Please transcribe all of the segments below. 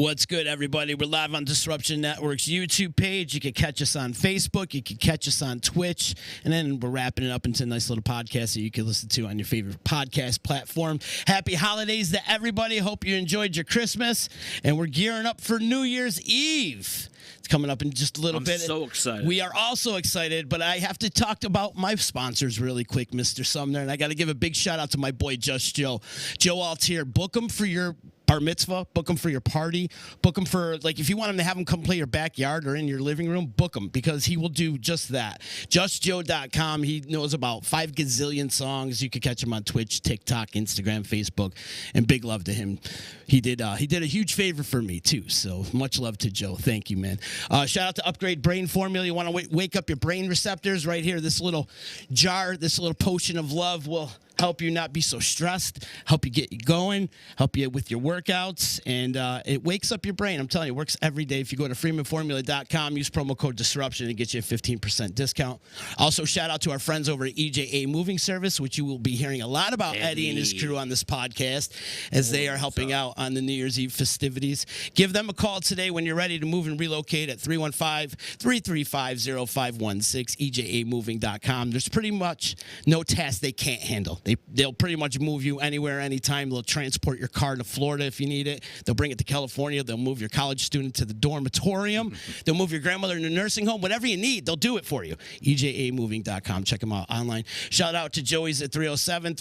What's good, everybody? We're live on Disruption Network's YouTube page. You can catch us on Facebook. You can catch us on Twitch. And then we're wrapping it up into a nice little podcast that you can listen to on your favorite podcast platform. Happy holidays to everybody. Hope you enjoyed your Christmas. And we're gearing up for New Year's Eve. It's coming up in just a little bit. I'm so excited. We are also excited, but I have to talk about my sponsors really quick, Mr. Sumner. And I got to give a big shout out to my boy, Just Joe. Joe Altier, book him for your bar mitzvah, book them for your party, book them for, like, if you want him to have him come play your backyard or in your living room, book him, because he will do just that. JustJoe.com. He knows about 5 gazillion songs. You can catch him on Twitch, TikTok, Instagram, Facebook, and big love to him. He did a huge favor for me, too, so much love to Joe. Thank you, man. Shout out to Upgrade Brain Formula. You want to wake up your brain receptors right here. This little jar, this little potion of love will help you not be so stressed, help you get you going, help you with your workouts, and it wakes up your brain. I'm telling you, it works every day. If you go to freemanformula.com, use promo code DISRUPTION, and get you a 15% discount. Also, shout out to our friends over at EJA Moving Service, which you will be hearing a lot about Eddie and his crew on this podcast, as they are helping out on the New Year's Eve festivities. Give them a call today when you're ready to move and relocate at 315-335-0516, EJAmoving.com. There's pretty much no task they can't handle. They'll pretty much move you anywhere, anytime. They'll transport your car to Florida if you need it. They'll bring it to California. They'll move your college student to the dormitorium. They'll move your grandmother in a nursing home. Whatever you need, they'll do it for you. EJAmoving.com. Check them out online. Shout out to Joey's at 307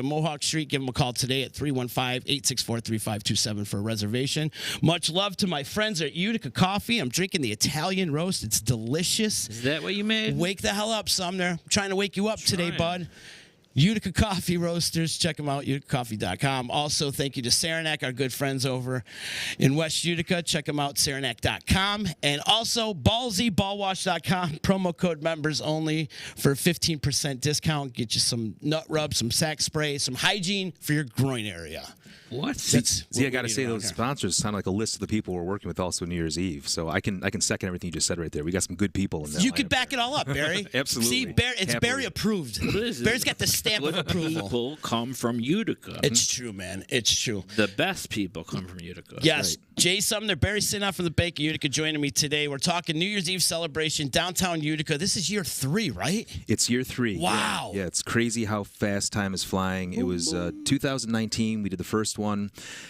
Mohawk St. Give them a call today at 315-864-3527 for a reservation. Much love to my friends at Utica Coffee. I'm drinking the Italian roast. It's delicious. Is that what you made? Wake the hell up, Sumner. I'm trying to wake you up today, bud. Utica Coffee Roasters. Check them out, uticacoffee.com. Also, thank you to Saranac, our good friends over in West Utica. Check them out, saranac.com. And also, Ballsy, ballwash.com. Promo code members only for a 15% discount. Get you some nut rub, some sack spray, some hygiene for your groin area. What? See, I got to say, those sponsors sound like a list of the people we're working with also New Year's Eve. So I can second everything you just said right there. We got some good people in there. You could back it all up, Barry. Absolutely. See, it's Barry approved. Barry's got the stamp of approval. People come from Utica. It's true, man. It's true. The best people come from Utica. Yes. Right. Jay Sumner, Barry Sinnoff from the Bank of Utica joining me today. We're talking New Year's Eve celebration, downtown Utica. This is year 3, right? It's year 3. Wow. Yeah, it's crazy how fast time is flying. It was 2019. We did the first one.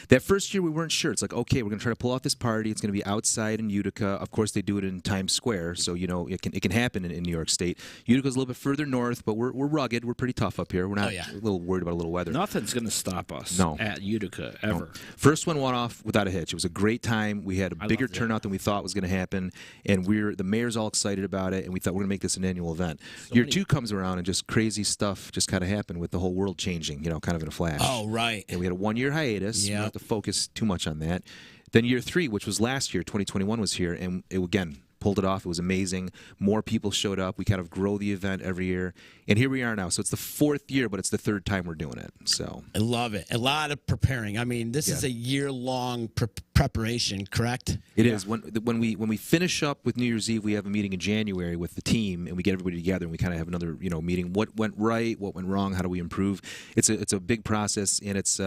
That first year, we weren't sure. It's like, okay, we're going to try to pull off this party. It's going to be outside in Utica. Of course, they do it in Times Square, so, you know, it can happen in New York State. Utica's a little bit further north, but we're rugged. We're pretty tough up here. We're not a little worried about a little weather. Nothing's going to stop us at Utica, ever. No. First one went off without a hitch. It was a great time. We had a bigger turnout than we thought was going to happen, and the mayor's all excited about it, and we thought we're going to make this an annual event. Year 2 comes around, and just crazy stuff just kind of happened with the whole world changing, you know, kind of in a flash. Oh, right. And we had a 1-year hiatus. We don't have to focus too much on that. Then year 3, which was last year, 2021 was here, and it again pulled it off. It was amazing. More people showed up. We kind of grow the event every year. And here we are now. So it's the 4th year, but it's the 3rd time we're doing it. So I love it. A lot of preparing. I mean, this is a year-long preparation, correct? It is. When we finish up with New Year's Eve, we have a meeting in January with the team, and we get everybody together, and we kind of have another meeting. What went right? What went wrong? How do we improve? It's a big process, and it's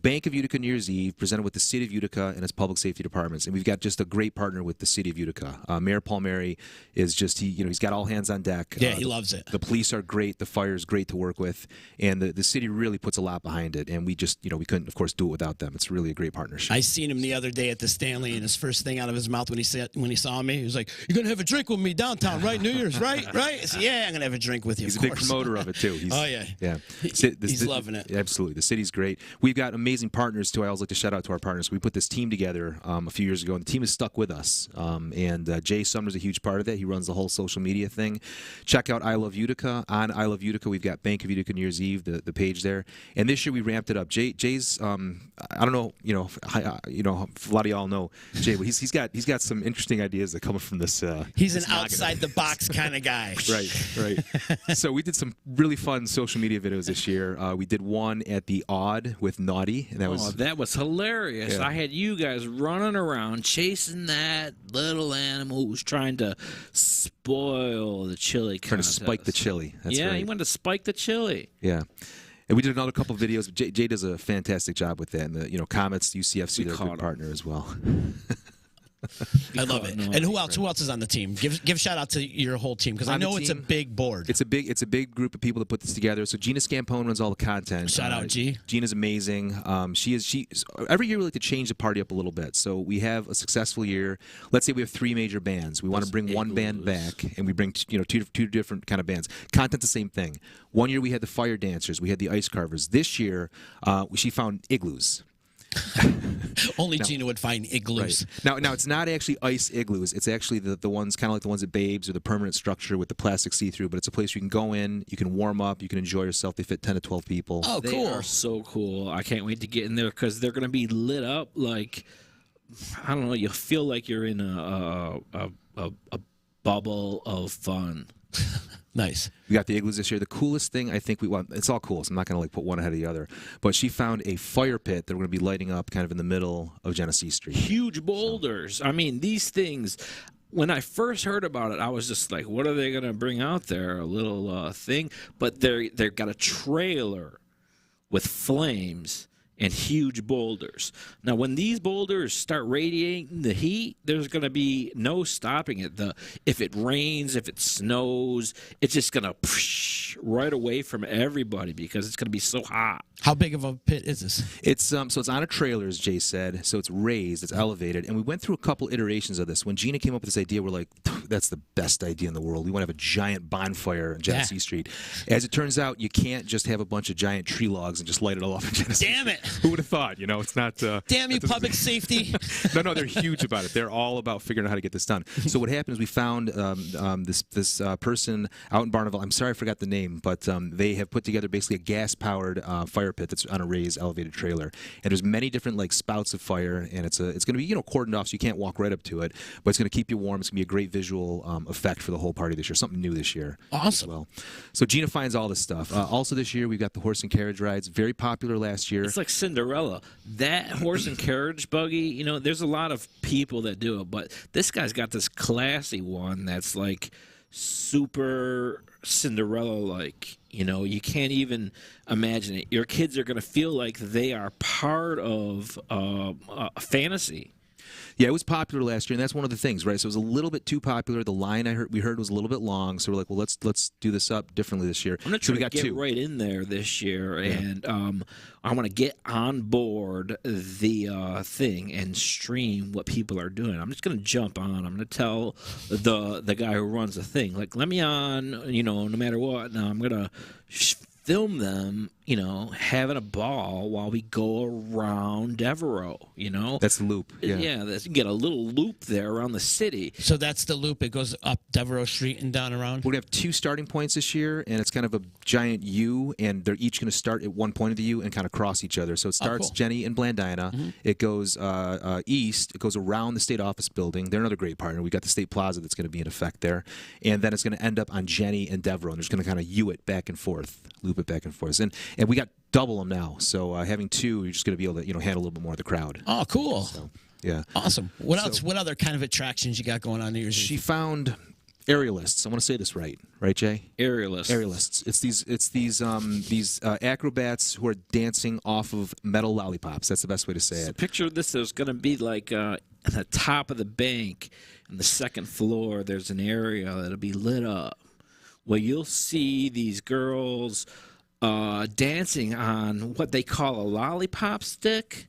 Bank of Utica New Year's Eve presented with the City of Utica and its public safety departments, and we've got just a great partner with the City of Utica. Mayor Palmieri is just he's got all hands on deck. Yeah, he loves it. The police are great. The fire is great to work with, and the city really puts a lot behind it. And we just we couldn't, of course, do it without them. It's really a great partnership. I seen him the other day at the Stanley, and his first thing out of his mouth when he saw me, he was like, "You're gonna have a drink with me downtown, right? New Year's, right? Right?" I said, "Yeah, I'm gonna have a drink with you." He's a big promoter of it too. Yeah. He's loving it. Absolutely, the city's great. We've got amazing partners too. I always like to shout out to our partners. We put this team together a few years ago, and the team has stuck with us. And Jay Sumner's a huge part of that. He runs the whole social media thing. Check out I Love Utica. On I Love Utica, we've got Bank of Utica New Year's Eve, the page there. And this year we ramped it up. Jay's I don't know, a lot of y'all know Jay, but he's got some interesting ideas that come from this. He's an outside the box kind of guy. Right. So we did some really fun social media videos this year. We did one at the Odd with Naughty, and that was hilarious. Yeah. I had you guys running around chasing that little animal who was trying to spoil the chili contest. Trying to spike the chili. That's right. He wanted to spike the chili. Yeah. And we did another couple of videos. Jay does a fantastic job with that. And the Comets, UCFC, they're a good partner as well. I love it. And who else? Who else is on the team? Give shout out to your whole team because I know it's a big board. It's a big group of people that put this together. So Gina Scampone runs all the content. Shout out, G. Gina's amazing. She every year we like to change the party up a little bit. So we have a successful year. Let's say we have 3 major bands. We want to bring one band back, and we bring two different kind of bands. Content's the same thing. One year we had the fire dancers. We had the ice carvers. This year she found igloos. Only Gina would find igloos. Right. Now it's not actually ice igloos. It's actually the ones kind of like the ones at Babes or the permanent structure with the plastic see-through. But it's a place where you can go in, you can warm up, you can enjoy yourself. They fit 10 to 12 people. Oh, cool! They are so cool. I can't wait to get in there because they're going to be lit up like I don't know. You feel like you're in a bubble of fun. Nice. We got the igloos this year. The coolest thing I think it's all cool, so I'm not going to put one ahead of the other. But she found a fire pit that we're going to be lighting up kind of in the middle of Genesee Street. Huge boulders. I mean, these things, when I first heard about it, I was just like, what are they going to bring out there? A little thing? But they've got a trailer with flames and huge boulders. Now, when these boulders start radiating the heat, there's going to be no stopping it. If it rains, if it snows, it's just going to right away from everybody because it's going to be so hot. How big of a pit is this? It's so it's on a trailer, as Jay said. So it's raised, it's elevated, and we went through a couple iterations of this. When Gina came up with this idea, we're like, that's the best idea in the world. We want to have a giant bonfire in Genesee Street. As it turns out, you can't just have a bunch of giant tree logs and just light it all up in Genesee. Damn it! Who would have thought? It's not. Damn you, public safety! No, they're huge about it. They're all about figuring out how to get this done. So what happened is we found this person out in Barneville. I'm sorry I forgot the name, but they have put together basically a gas-powered fire pit that's on a raised elevated trailer. And there's many different spouts of fire, and it's going to be cordoned off so you can't walk right up to it, but it's going to keep you warm. It's going to be a great visual effect for the whole party this year. Something new this year. Awesome. Well, so Gina finds all this stuff. Also this year we've got the horse and carriage rides. Very popular last year. It's like Cinderella. That horse and carriage buggy, there's a lot of people that do it, but this guy's got this classy one that's like super Cinderella-like. You can't even imagine it. Your kids are going to feel like they are part of a fantasy. Yeah, it was popular last year, and that's one of the things, right? So it was a little bit too popular. The line we heard was a little bit long, so we're like, well, let's do this up differently this year. I'm going to try to get right in there this year, and I want to get on board the thing and stream what people are doing. I'm just going to jump on. I'm going to tell the guy who runs the thing, let me on, no matter what. Now I'm going to film them, having a ball while we go around Devereaux, That's the loop. Yeah, you get a little loop there around the city. So that's the loop. It goes up Devereaux Street and down around? We're going to have 2 starting points this year, and it's kind of a giant U, and they're each going to start at one point of the U and kind of cross each other. So it starts Jenny and Blandina. Mm-hmm. It goes east. It goes around the state office building. They're another great partner. We got the State Plaza that's going to be in effect there. And then it's going to end up on Jenny and Devereaux, and they're just going to kind of U it back and forth, loop it back and forth. And we got double them now. So having 2, you're just going to be able to handle a little bit more of the crowd. Oh, cool. So, yeah. Awesome. What else? What other kind of attractions you got going on here? She found aerialists. I want to say this right, Jay? Aerialists. Aerialists. It's these acrobats who are dancing off of metal lollipops. That's the best way to say it. Picture this. There's going to be like at the top of the bank, on the second floor. There's an area that'll be lit up. Well, you'll see these girls dancing on what they call a lollipop stick,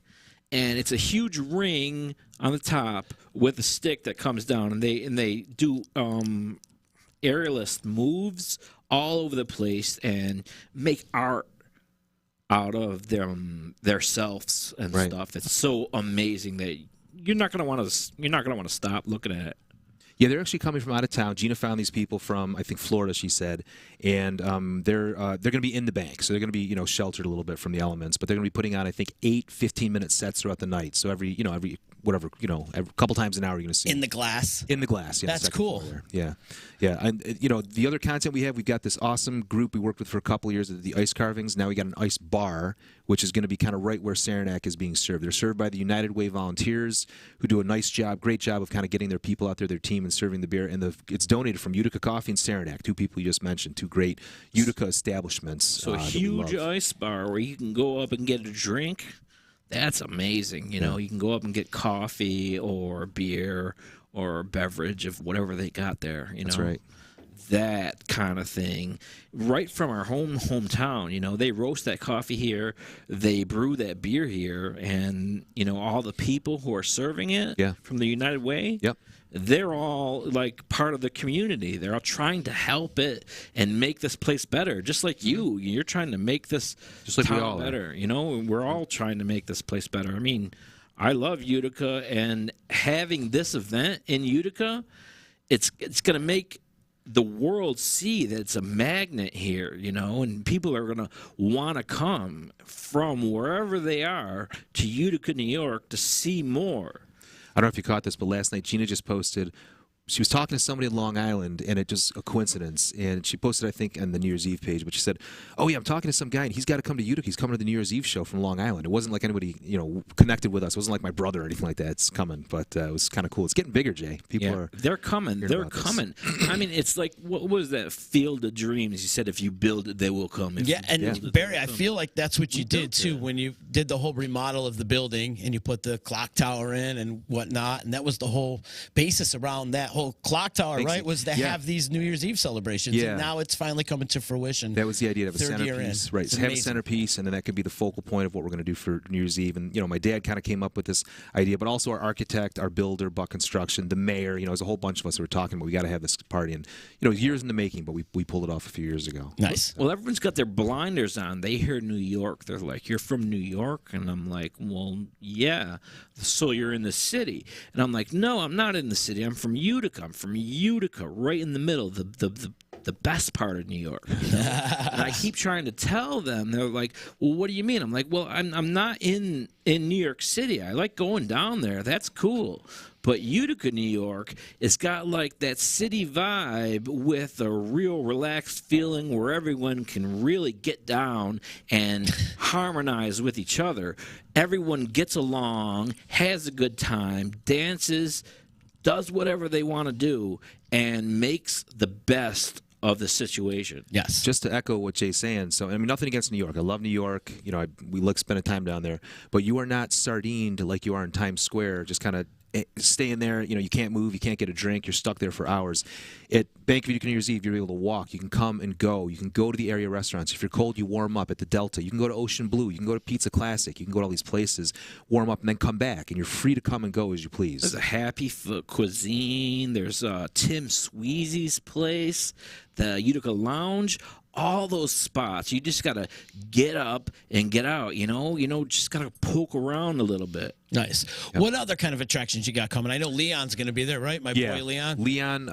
and it's a huge ring on the top with a stick that comes down, and they do aerialist moves all over the place and make art out of their selves and stuff. That's so amazing that you're not gonna want to stop looking at it. Yeah, they're actually coming from out of town. Gina found these people from, I think, Florida, she said, and they're going to be in the bank, so they're going to be sheltered a little bit from the elements, but they're going to be putting on, I think, 8 15-minute sets throughout the night. So every whatever, a couple times an hour you're going to see In the glass. in the glass. Yeah, That's second cool. floor there. Yeah. And, the other content we've got this awesome group we worked with for a couple of years, the ice carvings. Now we got an ice bar, which is going to be kind of right where Saranac is being served. They're served by the United Way volunteers who do a great job of kind of getting their people out there, their team, and serving the beer. And it's donated from Utica Coffee and Saranac, two people you just mentioned, two great Utica establishments. So a huge ice bar where you can go up and get a drink. That's amazing. You can go up and get coffee or beer or beverage of whatever they got there. That's right. That kind of thing, right from our hometown. They roast that coffee here, they brew that beer here, and all the people who are serving it from the United Way. Yep. They're all like part of the community. They're all trying to help it and make this place better. Just like you're trying to make this town better. We're all trying to make this place better. I mean, I love Utica, and having this event in Utica, it's going to make the world see that it's a magnet here, and people are going to want to come from wherever they are to Utica, New York to see more. I don't know if you caught this, but last night Gina just posted. She was talking to somebody in Long Island, and it just a coincidence. And she posted, I think, on the New Year's Eve page. But she said, "Oh yeah, I'm talking to some guy, and he's got to come to Utica. He's coming to the New Year's Eve show from Long Island." It wasn't like anybody, connected with us. It wasn't like my brother or anything like that. It's coming, but it was kind of cool. It's getting bigger, Jay. They're coming. They're coming. I mean, it's like what was that Field of Dreams? You said if you build it, they will come. Barry, I feel like that's what you did too when you did the whole remodel of the building and you put the clock tower in and whatnot, and that was the whole basis around that whole clock tower. Right, was to have these New Year's Eve celebrations. Yeah. And now it's finally coming to fruition. That was the idea of a centerpiece. Right, so have a centerpiece, and then that could be the focal point of what we're going to do for New Year's Eve. And, my dad kind of came up with this idea, but also our architect, our builder, Buck Construction, the mayor, there's a whole bunch of us that were talking about we got to have this party. And, years in the making, but we pulled it off a few years ago. Nice. Well, everyone's got their blinders on. They hear New York. They're like, "You're from New York?" And I'm like, "Well, yeah. So you're in the city?" And I'm like, "No, I'm not in the city. I'm from Utica. I'm from Utica, right in the middle, the best part of New York." And I keep trying to tell them. They're like, "Well, what do you mean?" I'm like, "Well, I'm not in New York City. I like going down there. That's cool. But Utica, New York, it's got like that city vibe with a real relaxed feeling where everyone can really get down and harmonize with each other. Everyone gets along, has a good time, dances, does whatever they want to do, and makes the best of the situation." Yes. Just to echo what Jay's saying, so nothing against New York. I love New York. We like spending time down there, but you are not sardined like you are in Times Square, just kind of staying there. You can't move, you can't get a drink, you're stuck there for hours. At Bank of Utica New Year's Eve, you're able to walk, you can come and go, you can go to the area restaurants. If you're cold, you warm up at the Delta, you can go to Ocean Blue, you can go to Pizza Classic, you can go to all these places, warm up, and then come back, and you're free to come and go as you please. There's a Happy Foot Cuisine, there's Tim Sweezy's place, the Utica Lounge. All those spots, you just gotta get up and get out. Just gotta poke around a little bit. Nice. Yep. What other kind of attractions you got coming? I know Leon's going to be there, right? My boy Leon. Leon,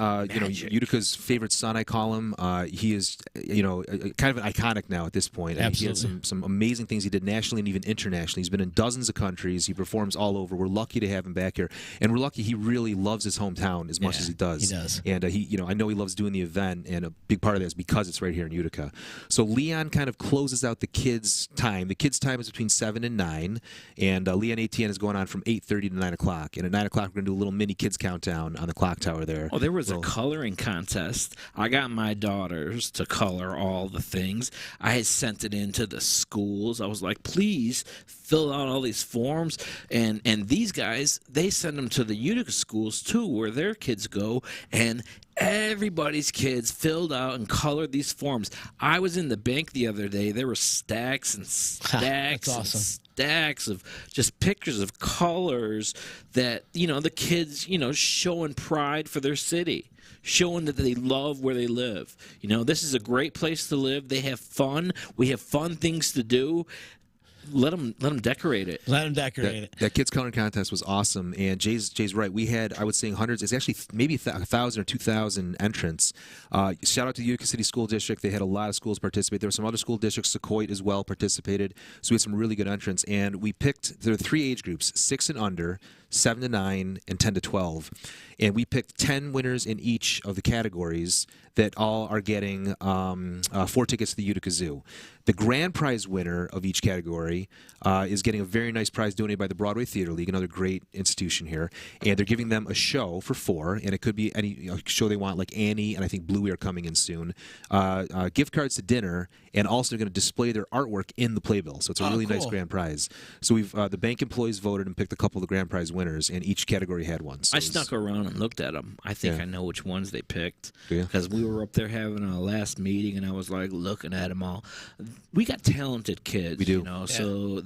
Utica's favorite son, I call him. He is, kind of an iconic now at this point. Absolutely. He had some amazing things he did nationally and even internationally. He's been in dozens of countries. He performs all over. We're lucky to have him back here, and we're lucky he really loves his hometown as much as he does. He does. And I know he loves doing the event, and a big part of that is because it's right here in Utica. So Leon kind of closes out the kids' time. The kids' time is between 7 and 9, and Leon ATN is going on from 8:30 to 9 o'clock. And at 9 o'clock, we're going to do a little mini kids countdown on the clock tower there. Oh, there was a coloring contest. I got my daughters to color all the things. I had sent it into the schools. I was like, please fill out all these forms. And these guys, they send them to the Utica schools, too, where their kids go. And everybody's kids filled out and colored these forms. I was in the bank the other day. There were stacks and stacks and stacks of just pictures of colors that, the kids, showing pride for their city, showing that they love where they live. This is a great place to live. They have fun. We have fun things to do. let them decorate it. Let them decorate it. That kids coloring contest was awesome, and Jay's right. We had, I would say, hundreds. It's actually maybe 1,000 or 2,000 entrants. Shout out to the Utica City School District. They had a lot of schools participate. There were some other school districts. Sequoia as well participated. So we had some really good entrants, and we picked. There are 3 age groups: 6 and under, 7 to 9, and 10 to 12. And we picked 10 winners in each of the categories that all are getting 4 tickets to the Utica Zoo. The grand prize winner of each category is getting a very nice prize donated by the Broadway Theater League, another great institution here. And they're giving them a show for 4, and it could be any show they want, like Annie, and I think Bluey are coming in soon. Gift cards to dinner, and also they're going to display their artwork in the playbill. So it's a really nice grand prize. So we've the bank employees voted and picked a couple of the grand prize winners, and each category had one. So I snuck around and looked at them. I think I know which ones they picked Yeah. because we were up there having a last meeting, and I was like looking at them all. We got talented kids, We do. you know. So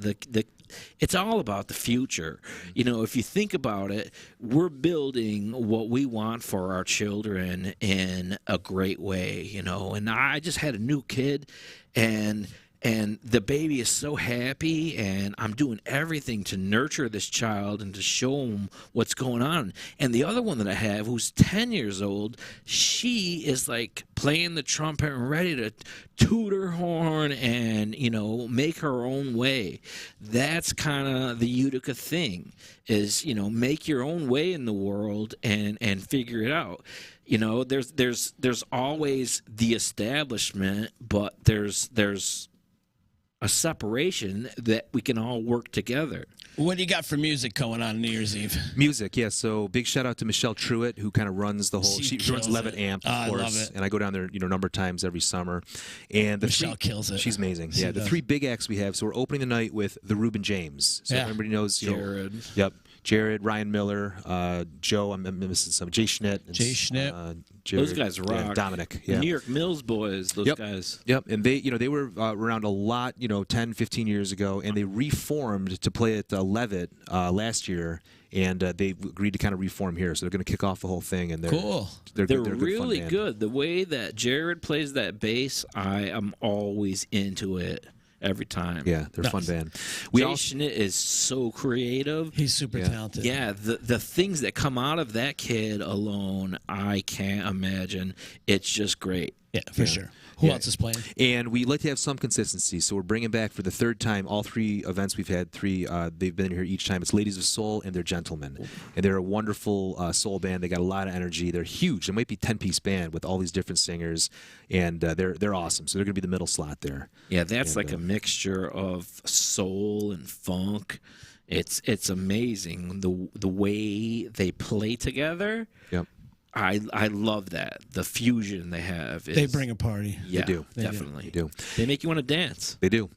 it's all about the future. You know, if you think about it, we're building what we want for our children in a great way, you know. And I just had a new kid, and the baby is so happy, and I'm doing everything to nurture this child and to show him what's going on. And the other one that I have, who's 10 years old, she is like playing the trumpet and ready to toot her horn and, you know, make her own way. That's kind of the Utica thing, is, you know, make your own way in the world and figure it out. You know, there's always the establishment, but there's a separation that we can all work together. What do you got for music going on New Year's Eve? Music, yeah. So big shout out to Michelle Truitt, who kind of runs the whole. She runs kills Levitt it. Amp, of I course, love it. and I go down there, you know, a number of times every summer. And Michelle kills it. She's amazing. She Yeah, the does. 3 big acts we have. So we're opening the night with the Reuben James. So Yeah. everybody knows Jared. Yep. Jared, Ryan Miller, Joe. I'm missing some. Jay Schnitt. Jay Schnitt. Jared, Those guys rock. and Dominic. The Yeah. New York Mills boys, those guys. Yep, and they, you know, they were around a lot, you know, 10, 15 years ago, and they reformed to play at Levitt last year, and they agreed to kind of reform here, so they're going to kick off the whole thing, and they're Cool. They're They're good, really fun band. good. The way that Jared plays that bass, I am always into it every time. Yeah, they're a fun Nice. band. We Jay also Schnitt is so creative. He's super talented. Yeah, the things that come out of that kid alone, I can't imagine. It's just great. Yeah, for sure. Who Yeah. else is playing? And we like to have some consistency, so we're bringing back for the 3rd time all 3 events we've had. 3, they've been here each time. It's Ladies of Soul and they're Gentlemen, and they're a wonderful soul band. They got a lot of energy. They're huge. They might be 10-piece band with all these different singers, and they're awesome. So they're going to be the middle slot there. Yeah, that's And, like a mixture of soul and funk. It's amazing the way they play together. Yep. I love that. The fusion they have. Is, They bring a party. Yeah, do. They do. definitely. They do. They make you want to dance. They do.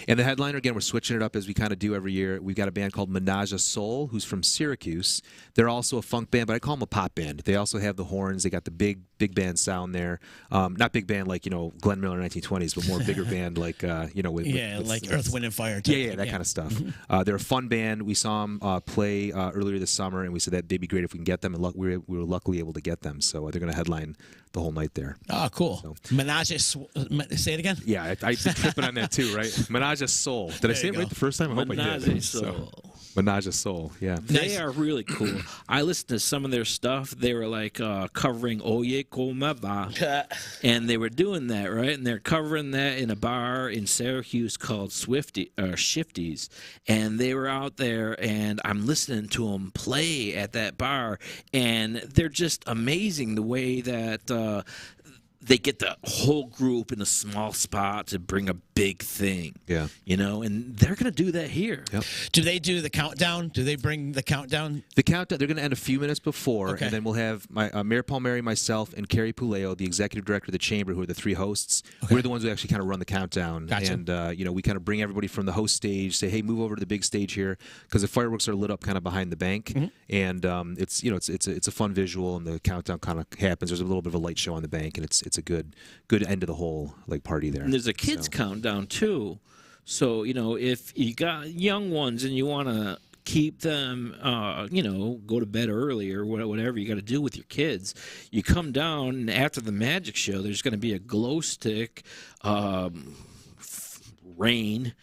And the headliner, again, we're switching it up as we kind of do every year. We've got a band called Menage a Soul, who's from Syracuse. They're also a funk band, but I call them a pop band. They also have the horns. They got the big band sound there. Not big band like, you know, Glenn Miller 1920s, but more bigger band like, you know, with Like Earth, Wind, and Fire. Type Yeah, thing. that kind of stuff. They're a fun band. We saw them play earlier this summer, and we said that they'd be great if we can get them, and we were luckily able to get them. So they're going to headline the whole night there. Oh, cool. Menage. Say it again. Yeah, I've been tripping on that too, right? Menage a Soul. Did I say it you right go. the first time? I hope I Menage did. a Soul. Menage a Soul, yeah. They are really cool. I listened to some of their stuff. They were like covering Oye Como Va. And they were doing that, right? And they're covering that in a bar in Syracuse called Shifties. And they were out there, and I'm listening to them play at that bar. And they're just amazing the way that they get the whole group in a small spot to bring a big thing. Yeah. You know, and they're going to do that here. Yep. Do they do the countdown? Do they bring the countdown? The countdown, they're going to end a few minutes before, Okay. and then we'll have Mayor Palmieri, myself, and Carrie Puleo, the executive director of the chamber, who are the 3 hosts. We're the ones who actually kind of run the countdown. Gotcha. And, you know, we kind of bring everybody from the host stage, say, hey, move over to the big stage here, because the fireworks are lit up kind of behind the bank. And it's, you know, it's a fun visual, and the countdown kind of happens. There's a little bit of a light show on the bank, and it's a good end of the whole, like, party there. And there's a kids countdown too. So, you know, if you got young ones and you want to keep them, you know, go to bed early or whatever you got to do with your kids, you come down, and after the magic show, there's going to be a glow stick rain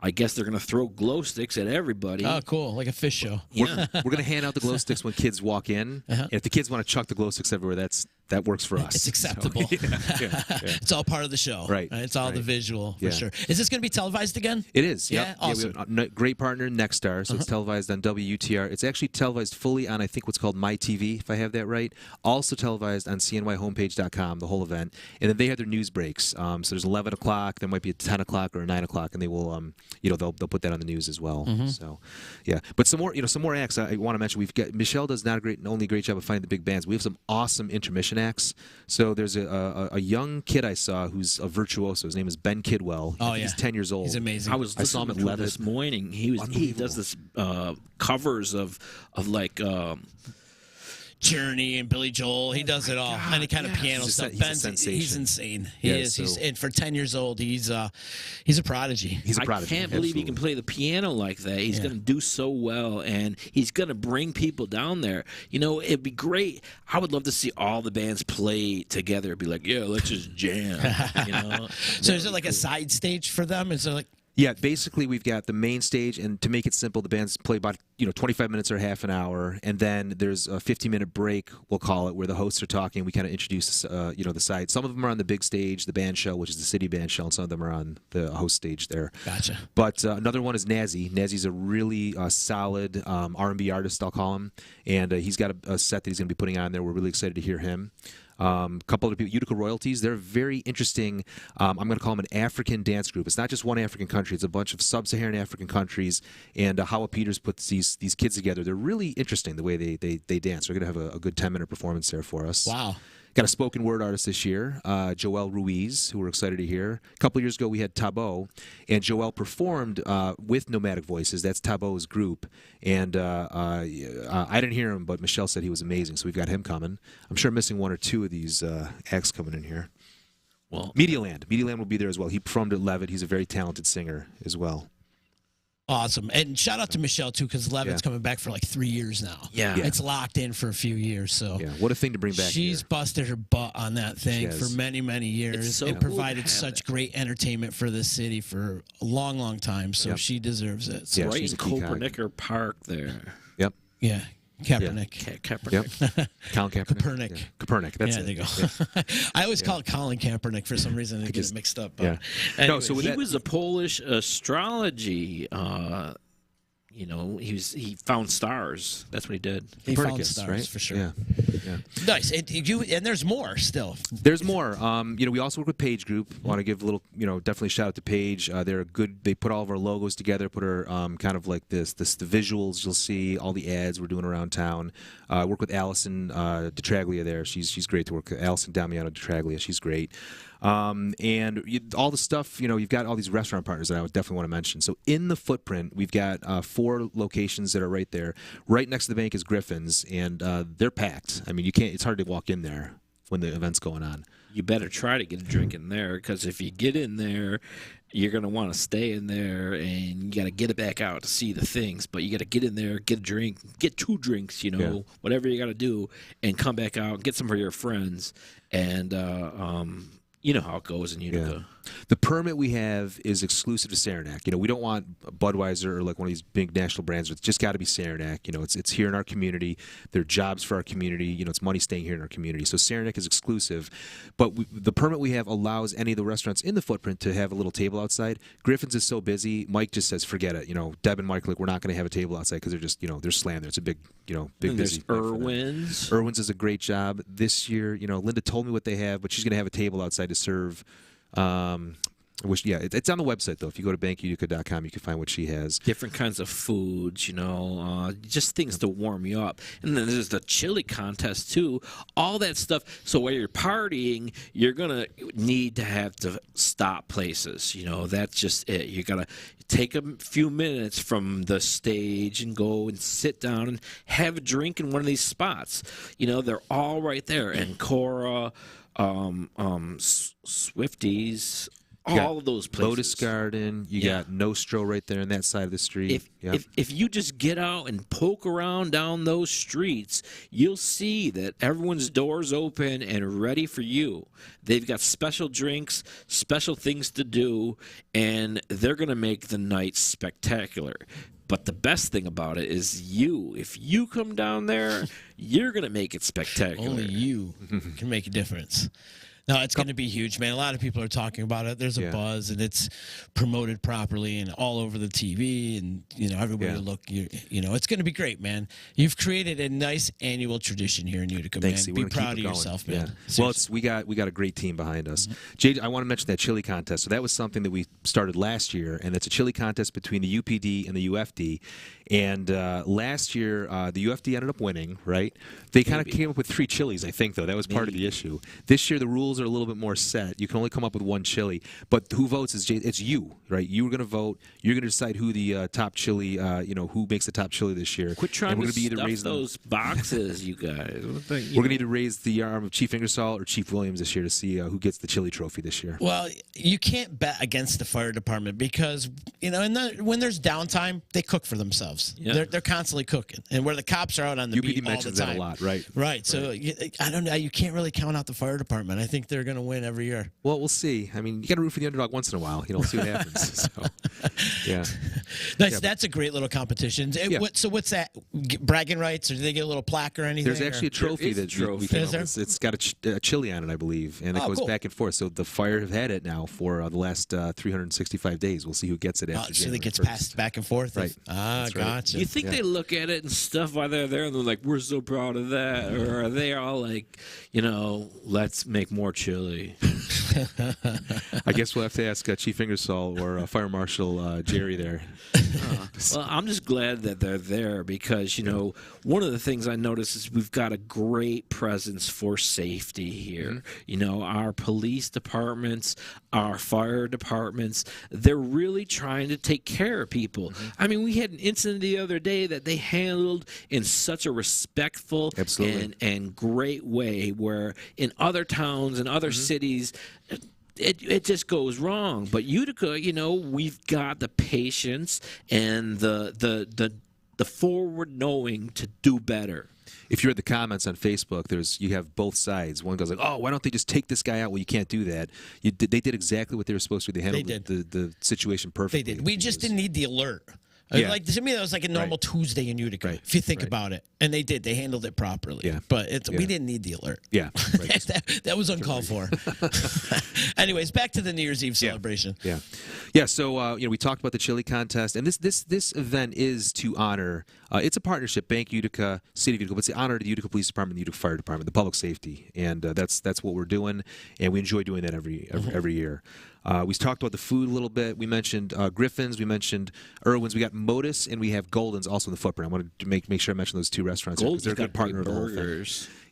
I guess they're going to throw glow sticks at everybody. Oh, cool. Like a fish show. Yeah. We're going to hand out the glow sticks when kids walk in. And if the kids want to chuck the glow sticks everywhere, that works for us. It's acceptable. So, yeah. It's all part of the show. Right. It's all the visual, for Yeah. sure. Is this going to be televised again? It is. Yeah? Yep. Awesome. Yeah, we have a great partner, Nexstar, so it's televised on WUTR. It's actually televised fully on, I think, what's called MyTV, if I have that right. Also televised on cnyhomepage.com, the whole event. And then they have their news breaks. So there's 11 o'clock, there might be a 10 o'clock or a 9 o'clock, and they will, they'll put that on the news as well. So, yeah. But some more acts I want to mention. We've got Michelle does not only a great job of finding the big bands. We have some awesome intermission acts. So there's a young kid I saw who's a virtuoso. His name is Ben Kidwell. Oh, yeah. He's 10 years old. He's amazing. I saw him at Levitt this morning. He does this covers of like Journey and Billy Joel. He does it all. Any kind of piano stuff. He's a Ben's, sensation. he's insane. He Yeah, is. so- And for 10 years old, he's a prodigy. He's a I prodigy. can't believe he can play the piano like that. He's going to do so well, and he's going to bring people down there. It'd be great. I would love to see all the bands play together. It'd be like, yeah, let's just jam. So is it like a side stage for them? Is it like... Yeah, basically we've got the main stage, and to make it simple, the bands play about 25 minutes or half an hour, and then there's a 15-minute break, we'll call it, where the hosts are talking. We kind of introduce the side. Some of them are on the big stage, the band show, which is the city band show, and some of them are on the host stage there. Gotcha. But another one is Nazi. Nazi's a really solid R&B artist, I'll call him, and he's got a set that he's going to be putting on there. We're really excited to hear him. Couple other people, Utica Royalties. They're very interesting. I'm going to call them an African dance group. It's not just one African country. It's a bunch of sub-Saharan African countries. And Howard Peters puts these kids together. They're really interesting the way they dance. We're going to have a good 10-minute performance there for us. Wow. Got a spoken word artist this year, Joelle Ruiz, who we're excited to hear. A couple years ago, we had Tabo, and Joelle performed with Nomadic Voices. That's Tabo's group. And I didn't hear him, but Michelle said he was amazing, so we've got him coming. I'm sure I'm missing one or two of these acts coming in here. Well, Medialand will be there as well. He performed at Levitt. He's a very talented singer as well. Awesome. And shout out to Michelle, too, because Levitt's coming back for like 3 years now. Yeah. It's locked in for a few years. So Yeah, what a thing to bring back she's here. busted her butt on that thing She for has. many, many years so and cool to provided have such that. great entertainment for the city for a long, long time. So Yep. she deserves it. So, Yeah, right she's in a key cog. Copernic Park there. Yep. yeah. Kaepernick. Kaepernick. Yep. Colin Kaepernick. Copernic. Yeah. Copernic. That's Yeah, it. there you go. I always call it Colin Kaepernick for some reason. I get it mixed up. Yeah. But No, so with He that, was a Polish astrology. He found stars. That's what he did. he found Copernicus, stars right? for sure. Yeah. Nice. And there's more still. There's more. We also work with Page Group. Want to give a little, definitely shout out to Page. They're good. They put all of our logos together. Put our kind of like the visuals you'll see, all the ads we're doing around town. Work with Allison DeTraglia there. She's great to work with. Allison Damiano DeTraglia. She's great. All the stuff, you've got all these restaurant partners that I would definitely want to mention. So in the footprint, we've got 4 locations that are right there. Right next to the bank is Griffin's, and they're packed. I mean, it's hard to walk in there when the event's going on. You better try to get a drink in there, because if you get in there, you're going to want to stay in there, and you got to get it back out to see the things. But you got to get in there, get a drink, get 2 drinks, whatever you got to do, and come back out, get some for your friends. And you know how it goes in Utica. The permit we have is exclusive to Saranac. We don't want Budweiser or like one of these big national brands. It's just got to be Saranac. It's here in our community. They're jobs for our community. It's money staying here in our community. So Saranac is exclusive. But the permit we have allows any of the restaurants in the footprint to have a little table outside. Griffin's is so busy. Mike just says, forget it. Deb and Mike, we're not going to have a table outside because they're just, they're slammed there. It's a big, big And busy. there's night for them. Irwin's. Irwin's is a great job this year. Linda told me what they have, but she's going to have a table outside to serve. It's on the website though. If you go to bankutica.com, you can find what she has. Different kinds of foods, just things to warm you up. And then there's the chili contest too. All that stuff. So while you're partying, you're gonna need to have to stop places. That's just it. You gotta take a few minutes from the stage and go and sit down and have a drink in one of these spots. They're all right there. And Cora, Swifties. all of those places. Lotus Garden. You got Nostro right there on that side of the street. If you just get out and poke around down those streets, you'll see that everyone's doors open and ready for you. They've got special drinks, special things to do, and they're going to make the night spectacular. But the best thing about it is you. If you come down there, you're going to make it spectacular. Only you can make a difference. No, it's going to be huge, man. A lot of people are talking about it. There's a buzz, and it's promoted properly and all over the TV, and everybody will look. It's going to be great, man. You've created a nice annual tradition here in Utica, Thanks, man. Be proud of yourself, man. Yeah. Well, we got a great team behind us. Jay, I want to mention that chili contest. So that was something that we started last year, and it's a chili contest between the UPD and the UFD. And last year, the UFD ended up winning, right? They kind of came up with 3 chilies, I think, though. That was part of the issue. This year, the rules are a little bit more set. You can only come up with 1 chili. But who votes is it's you, right? You're going to vote. You're going to decide who the top chili, who makes the top chili this year. Quit trying to stuff those boxes, you guys. We're going to either raise the arm of Chief Ingersoll or Chief Williams this year to see who gets the chili trophy this year. Well, you can't bet against the fire department because, when there's downtime, they cook for themselves. Yeah. They're constantly cooking. And where the cops are out on the beat all the time. mentions that a lot, right? Right. So, I don't know. You can't really count out the fire department. I think they're going to win every year. Well, we'll see. I mean, you got to root for the underdog once in a while. See what happens. So, yeah. Nice. That's a great little competition. So what's that? Bragging rights, or do they get a little plaque or anything? There's actually a trophy that we came up with. It's got a chili on it, I believe, and it goes back and forth. So the fire have had it now for the last 365 days. We'll see who gets it after So January it gets 1st. passed back and forth? Right. Gotcha. You think they look at it and stuff while they're there and they're like, we're so proud of that? Or are they all like, let's make more chili? I guess we'll have to ask Chief Ingersoll or Fire Marshal Jerry there. Well, I'm just glad that they're there because, one of the things I noticed is we've got a great presence for safety here. Our police departments, our fire departments, they're really trying to take care of people. I mean, we had an incident the other day that they handled in such a respectful and great way where in other towns and other cities, it just goes wrong. But Utica, we've got the patience and the forward knowing to do better. If you're in the comments on Facebook, you have both sides. One goes like, "Oh, why don't they just take this guy out?" Well, you can't do that. They did exactly what they were supposed to do. They handled the situation perfectly. They did. We just didn't need the alert. Yeah. Like to me, that was like a normal Tuesday in Utica, if you think about it. And they did. They handled it properly. Yeah. But we didn't need the alert. Yeah. Right. that was uncalled for. Anyways, back to the New Year's Eve celebration. Yeah. So we talked about the chili contest, and this event is to honor. It's a partnership, Bank Utica, City of Utica, but it's the honor to the Utica Police Department, the Utica Fire Department, the public safety, and that's what we're doing, and we enjoy doing that every year. We talked about the food a little bit. We mentioned Griffin's, we mentioned Irwin's. We got Modus, and we have Golden's also in the footprint. I wanted to make sure I mentioned those 2 restaurants because they're a good partner of the whole thing.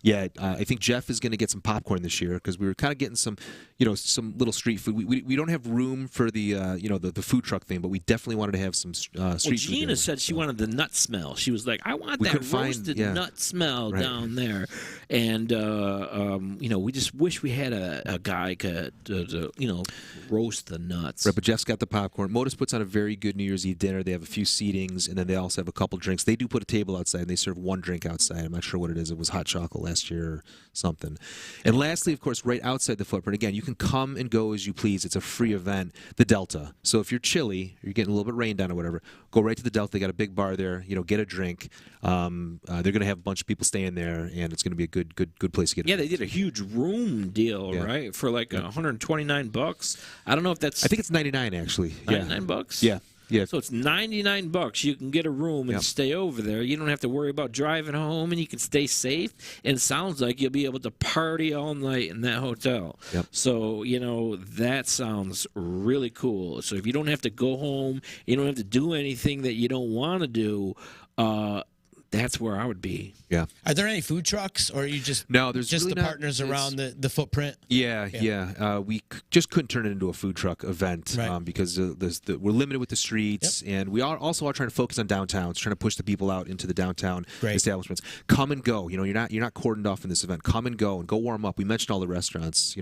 Yeah, I think Jeff is going to get some popcorn this year because we were kind of getting some little street food. We don't have room for the the food truck thing, but we definitely wanted to have some street food. Gina said she wanted the nut smell. She was like, I want that roasted nut smell down there. And we just wish we had a guy to roast the nuts. Right, but Jeff's got the popcorn. Modus puts on a very good New Year's Eve dinner. They have a few seatings, and then they also have a couple drinks. They do put a table outside, and they serve 1 drink outside. I'm not sure what it is. It was hot chocolate last year or something. And lastly, of course, right outside the footprint, again, you can come and go as you please. It's a free event, the Delta. So if you're chilly, you're getting a little bit rained on or whatever, go right to the Delta. They got a big bar there. Get a drink. They're going to have a bunch of people staying there, and it's going to be a good place to get. Yeah, they did a huge room deal, right, for like $129. I don't know if that's. I think it's $99 actually. $99. Yeah. Yeah. So it's $99. You can get a room and stay over there. You don't have to worry about driving home, and you can stay safe. And it sounds like you'll be able to party all night in that hotel. Yep. So, that sounds really cool. So if you don't have to go home, you don't have to do anything that you don't want to do, that's where I would be. Yeah. Are there any food trucks, or are you just No, there's just really the not. partners It's- around the footprint? Yeah. We just couldn't turn it into a food truck event Right. because we're limited with the streets, and we also are trying to focus on downtowns, trying to push the people out into the downtown Great. establishments. Come and go. You're not cordoned off in this event. Come and go warm up. We mentioned all the restaurants.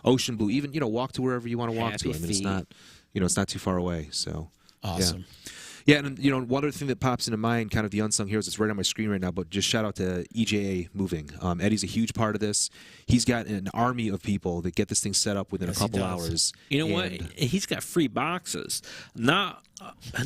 Ocean Blue. Even walk to wherever you want to walk to. I mean, it's Happy not it's not too far away. So Awesome. Yeah. Yeah, and one other thing that pops into mind, kind of the unsung heroes, it's right on my screen right now, but just shout out to EJA Moving. Eddie's a huge part of this. He's got an army of people that get this thing set up within a Yes, he couple does. hours. You know what? And- He's got free boxes.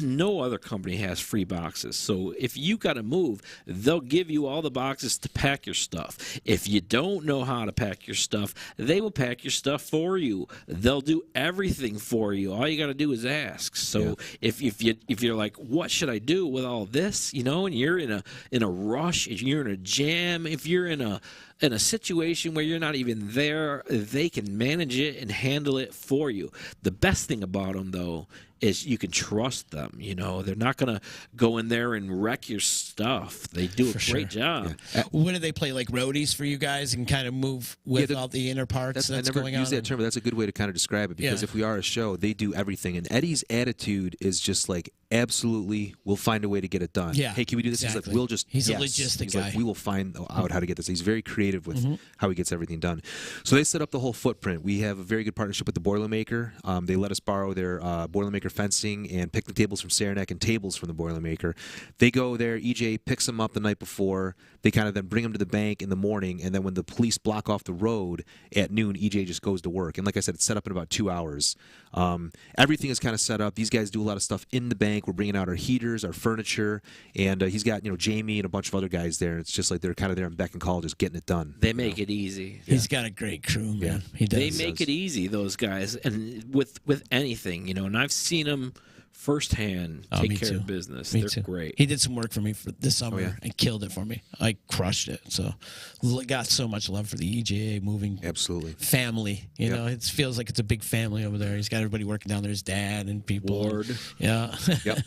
No other company has free boxes. So if you got to move, they'll give you all the boxes to pack your stuff. If you don't know how to pack your stuff, they will pack your stuff for you. They'll do everything for you. All you got to do is ask. So if you're like, what should I do with all this? And you're in a rush, if you're in a jam, if you're in a situation where you're not even there, they can manage it and handle it for you. The best thing about them, though, is you can trust them. They're not going to go in there and wreck your stuff. They do a great job. When do they play like roadies for you guys and kind of move with all the inner parts I that's never going on? use that term, but that's a good way to kind of describe it, because if we are a show, they do everything. And Eddie's attitude is just like, absolutely, we'll find a way to get it done. Yeah, Hey, can we do this? exactly. He's like, we'll just. He's a yes. logistic He's guy. like, we will find out how to get this. He's very creative with how he gets everything done. So they set up the whole footprint. We have a very good partnership with the Boilermaker. They let us borrow their Boilermaker fencing and picnic tables from Saranac and tables from the Boilermaker. They go there. EJ picks them up the night before. They kind of then bring them to the bank in the morning, and then when the police block off the road at noon, EJ just goes to work. And like I said, it's set up in about 2 hours. Everything is kind of set up. These guys do a lot of stuff in the bank. We're bringing out our heaters, our furniture, and he's got Jamie and a bunch of other guys there. It's just like they're kind of there in beck and call, just getting it done. They make it easy. He's got a great crew, man. He does. They make it easy, those guys, and with anything, and I've seen them firsthand Me take care too. of business. Me They're too. great. He did some work for me for this summer and killed it for me. I crushed it. So got so much love for the EJA Moving Absolutely. family. It feels like it's a big family over there. He's got everybody working down there, his dad and people. Ward. Yeah. Yep.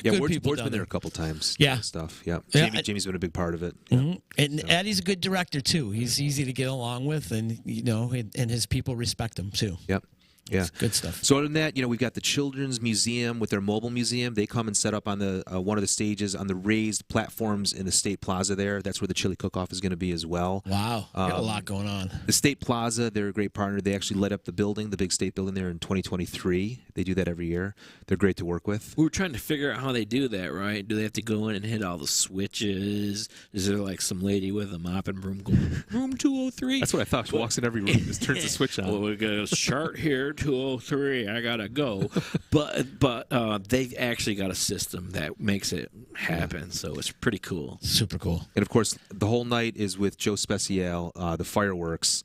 Good Ward's people been down there a couple times. Yeah. doing Stuff. Yep. Yeah, Jamie's been a big part of it. And Eddie's a good director too. He's easy to get along with, and and his people respect him too. Yep. Yeah. It's good stuff. So other than that, we've got the Children's Museum with their mobile museum. They come and set up on the one of the stages on the raised platforms in the State Plaza there. That's where the chili cook-off is going to be as well. Wow. Got a lot going on. The State Plaza, they're a great partner. They actually lit up the building, the big state building there in 2023. They do that every year. They're great to work with. We were trying to figure out how they do that, right? Do they have to go in and hit all the switches? Is there like some lady with a mop and broom going, room 203? That's what I thought. She walks in every room, just turns the switch on. Well, we got a chart here, 203. I gotta go, but they've actually got a system that makes it happen. So it's pretty cool. Super cool. And of course, the whole night is with Joe Speciale, the fireworks.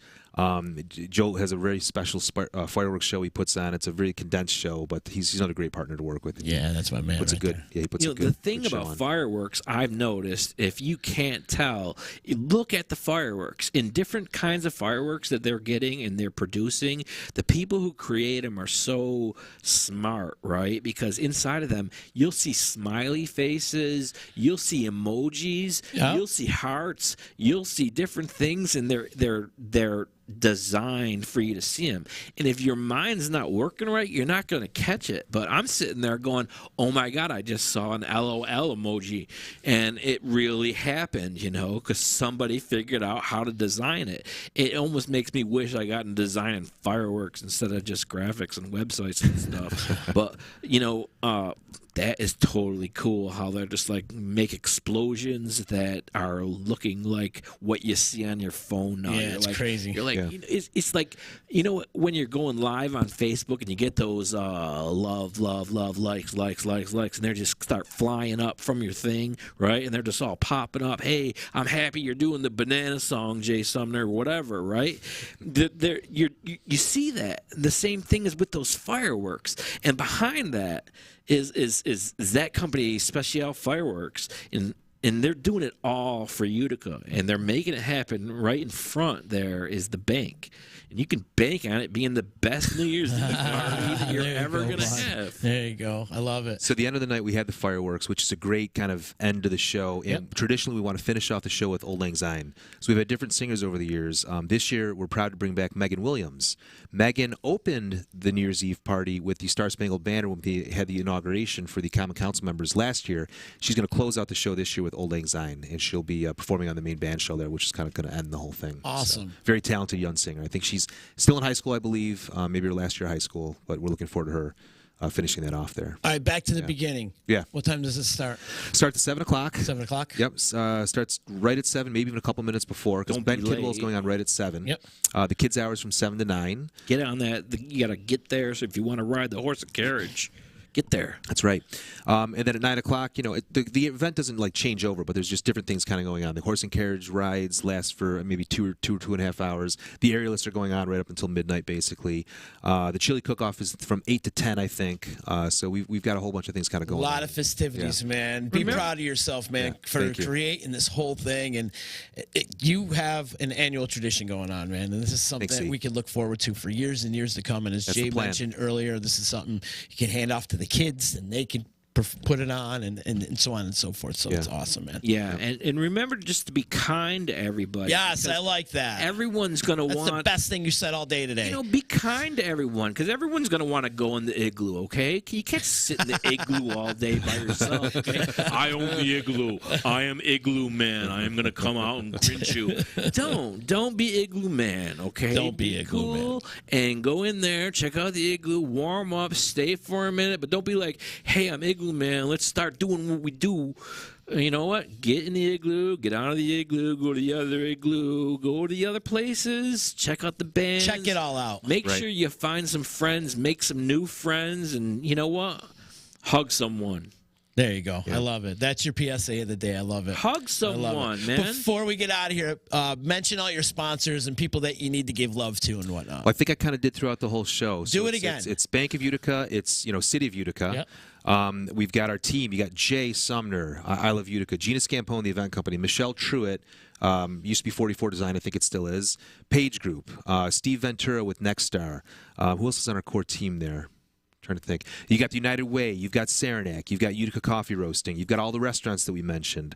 Joe has a very special fireworks show he puts on. It's a very condensed show, but he's another great partner to work with. Yeah, that's my man. Puts right a good, there. yeah, he puts a good. The thing good show about on. fireworks, I've noticed, if you can't tell, you look at the fireworks in different kinds of fireworks that they're getting and they're producing. The people who create them are so smart, right? Because inside of them, you'll see smiley faces, you'll see emojis, you'll see hearts, you'll see different things, and they're designed for you to see them. And if your mind's not working right, you're not going to catch it. But I'm sitting there going, oh my God, I just saw an LOL emoji. And it really happened, because somebody figured out how to design it. It almost makes me wish I got in designing fireworks instead of just graphics and websites and stuff. But, that is totally cool how they're just like make explosions that are looking like what you see on your phone now. Yeah, it's crazy. You're like, it's like, when you're going live on Facebook and you get those love, likes, and they just start flying up from your thing, right? And they're just all popping up. Hey, I'm happy you're doing the banana song, Jay Sumner, whatever, right? You see that. The same thing is with those fireworks. And behind that is that company, Speciale Fireworks, and And they're doing it all for Utica, and they're making it happen. Right in front there is the bank, and you can bank on it being the best New Year's Eve party that you're ever going to have. There you go. I love it. So the end of the night, we had the fireworks, which is a great kind of end to the show. And traditionally, we want to finish off the show with Old Lang Syne. So we've had different singers over the years. This year, we're proud to bring back Megan Williams. Megan opened the New Year's Eve party with the Star Spangled Banner when we had the inauguration for the Common Council members last year. She's going to close out the show this year with Old Lang Syne, and she'll be performing on the main band show there, which is kind of going to end the whole thing. Awesome. So, very talented young singer. I think she's still in high school, I believe, maybe her last year of high school, but we're looking forward to her finishing that off there. All right, back to the beginning. Yeah. What time does it start? Starts at 7 o'clock. 7 o'clock? Yep. Starts right at 7, maybe even a couple minutes before, because Don't Ben be Kidwell is late. going on right at 7. Yep. The kids' hours from 7 to 9. Get on that. You got to get there. So if you want to ride the horse and carriage, get there. That's right. And then at 9 o'clock, the event doesn't like change over, but there's just different things kind of going on. The horse and carriage rides last for maybe two or 2.5 hours. The aerialists are going on right up until midnight, basically. The chili cook-off is from 8 to 10, I think. So we've got a whole bunch of things kind of going on. A lot of festivities, man. Be proud of yourself, man, for thank you. creating this whole thing. And you have an annual tradition going on, man. And this is something Thanks, that E. we can look forward to for years and years to come. And as That's the Jay plan. mentioned earlier, this is something you can hand off to the kids, and they can put it on and so on and so forth. So it's awesome, man. Yeah, and remember just to be kind to everybody. Yes, because I like that. Everyone's going to That's want... the best thing you said all day today. Be kind to everyone, because everyone's going to want to go in the igloo, okay? You can't sit in the igloo all day by yourself, okay? I own the igloo. I am igloo man. I am going to come out and grinch you. Don't be igloo man, okay? Don't be igloo cool and go in there, check out the igloo, warm up, stay for a minute, but don't be like, hey, I'm igloo man, let's start doing what we do. You know what? Get in the igloo, get out of the igloo, go to the other igloo, go to the other places, check out the bands. Check it all out. Make sure you find some friends, make some new friends, and you know what? Hug someone. There you go. I love it. That's your PSA of the day. I love it. Hug someone, man. Before we get out of here, mention all your sponsors and people that you need to give love to and whatnot. Well, I think I kind of did throughout the whole show. Do it again. It's Bank of Utica. It's City of Utica. Yep. We've got our team. You got Jay Sumner, I Love Utica, Gina Scampone, the event company, Michelle Truitt, used to be 44 Design, I think it still is, Page Group, Steve Ventura with Nexstar. Who else is on our core team there? Trying to think. You got the United Way, you've got Saranac, you've got Utica Coffee Roasting, you've got all the restaurants that we mentioned.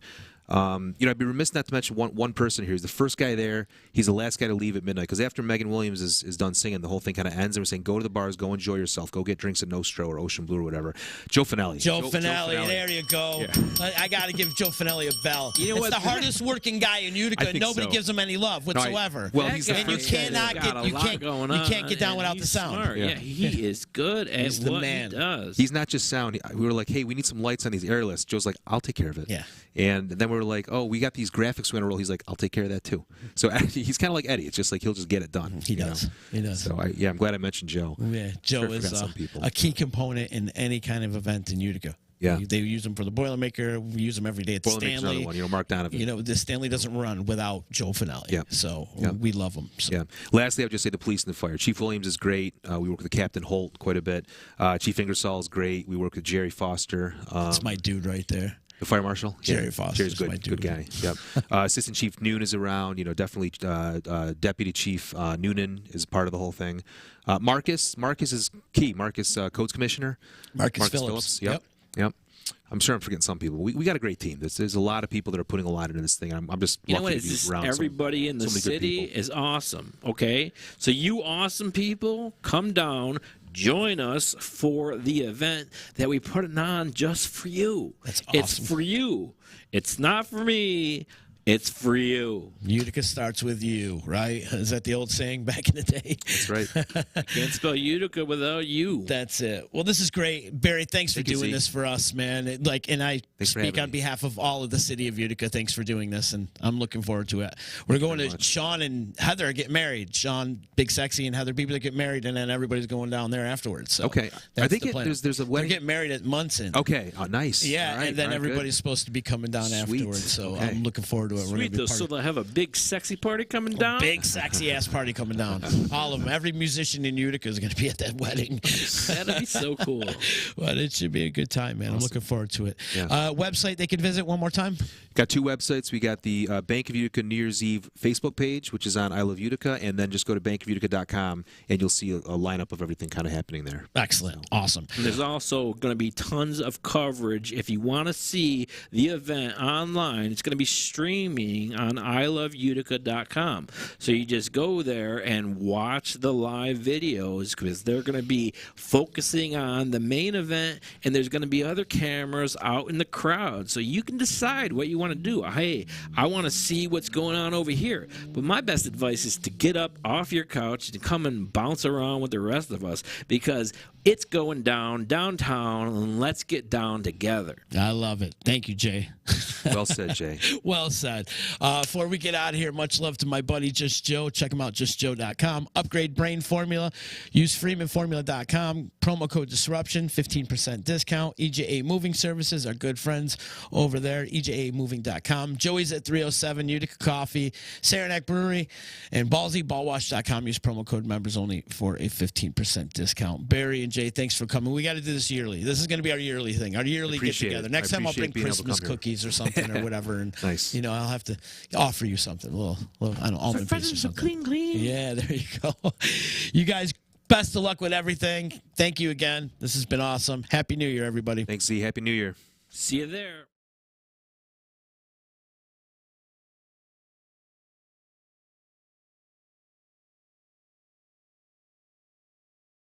I'd be remiss not to mention one person here. He's the first guy there. He's the last guy to leave at midnight, because after Megan Williams is done singing, the whole thing kind of ends, and we're saying, go to the bars, go enjoy yourself, go get drinks at Nostro or Ocean Blue or whatever. Joe Finelli. Joe Finelli, there you go. Yeah. I got to give Joe Finelli a bell. You know it's what? the hardest working guy in Utica, I and think nobody so. gives him any love whatsoever. Well, That he's the guy and you first cannot got get a you lot can't going you on, can't get down and without the he's sound. smart. Yeah. Yeah, he is good at He's the what man. he does. He's not just sound. We were like, hey, we need some lights on these air lists. Joe's like, I'll take care of it. Yeah. And then we were like, oh, we got these graphics we want to roll. He's like, I'll take care of that too. So actually, he's kind of like Eddie. It's just like he'll just get it done. He does. He does. So I'm glad I mentioned Joe. Yeah, Joe Sure, I is forgot some people. a key component in any kind of event in Utica. Yeah. They use them for the Boilermaker. We use them every day at the Boilermaker's Stanley. another one. Mark Donovan. The Stanley doesn't run without Joe Finelli. Yeah. So Yeah. we love him. So. Yeah. Lastly, I would just say the police and the fire. Chief Williams is great. We work with Captain Holt quite a bit. Chief Ingersoll is great. We work with Jerry Foster. That's my dude right there. The fire marshal, Jerry Foster's Jerry's good, my good dude. guy. Yep. Assistant Chief Noon is around. Definitely. Deputy Chief Noonan is part of the whole thing. Marcus is key. Marcus, Codes Commissioner. Marcus Phillips. Yep. I'm sure I'm forgetting some people. We got a great team. There's a lot of people that are putting a lot into this thing. I'm just You know lucky what? to It's be just around everybody in the so many good city people. is awesome. Okay, so you awesome people, come down, join us for the event that we put it on just for you. That's It's awesome. for you. It's not for me. It's for you. Utica starts with you, right? Is that the old saying back in the day? That's right. Can't spell Utica without you. That's it. Well, this is great, Barry. Thanks for Thank you, doing Z. this for us, man. And I Thanks for speak having on me. behalf of all of the city of Utica. Thanks for doing this, and I'm looking forward to it. We're going to much. Sean and Heather get married. Sean, Big Sexy, and Heather Beebe get married, and then everybody's going down there afterwards. So Okay. that's Are they the get- plan. there's a They're wedding- getting married at Munson. Okay. Oh, nice. Yeah, All right, and then all right, good. everybody's supposed to be coming down Sweet. afterwards. So Okay. I'm looking forward to to it. We're gonna Sweet, be though. part So of they'll have a big sexy party coming down? big sexy ass party coming down. All of them. Every musician in Utica is going to be at that wedding. That'd be so cool. But it should be a good time, man. I'm looking forward to it. Yeah. Website they can visit one more time. Got two websites. We got the Bank of Utica New Year's Eve Facebook page, which is on I Love Utica, and then just go to bankofutica.com, and you'll see a lineup of everything kind of happening there. Excellent. Awesome. And there's also going to be tons of coverage. If you want to see the event online, it's going to be streaming on iloveutica.com. So you just go there and watch the live videos because they're going to be focusing on the main event, and there's going to be other cameras out in the crowd. So you can decide what you want to do. Hey, I want to see what's going on over here. But my best advice is to get up off your couch and come and bounce around with the rest of us because it's going down downtown, and let's get down together. I love it. Thank you, Jay. Well said, Jay. Well said. Before we get out of here, much love to my buddy Just Joe. Check him out, justjoe.com. Upgrade brain formula. Use freemanformula.com. Promo code disruption, 15% discount. EJA Moving Services, our good friends over there, EJAmoving.com. Joey's at 307 Utica Coffee, Saranac Brewery, and Ballsy, ballwash.com. Use promo code members only for a 15% discount. Barry and Jay, thanks for coming. We got to do this yearly. This is going to be our yearly thing, our yearly get Appreciate together. it. Next I time I'll bring appreciate being able to Christmas come here. cookies or something or whatever, and Nice. you know I'll have to offer you something, a little I don't know, almond piece or something. Clean. Yeah, there you go. You guys, best of luck with everything. Thank you again. This has been awesome. Happy New Year, everybody. Thanks, Z. Happy New Year. See you there.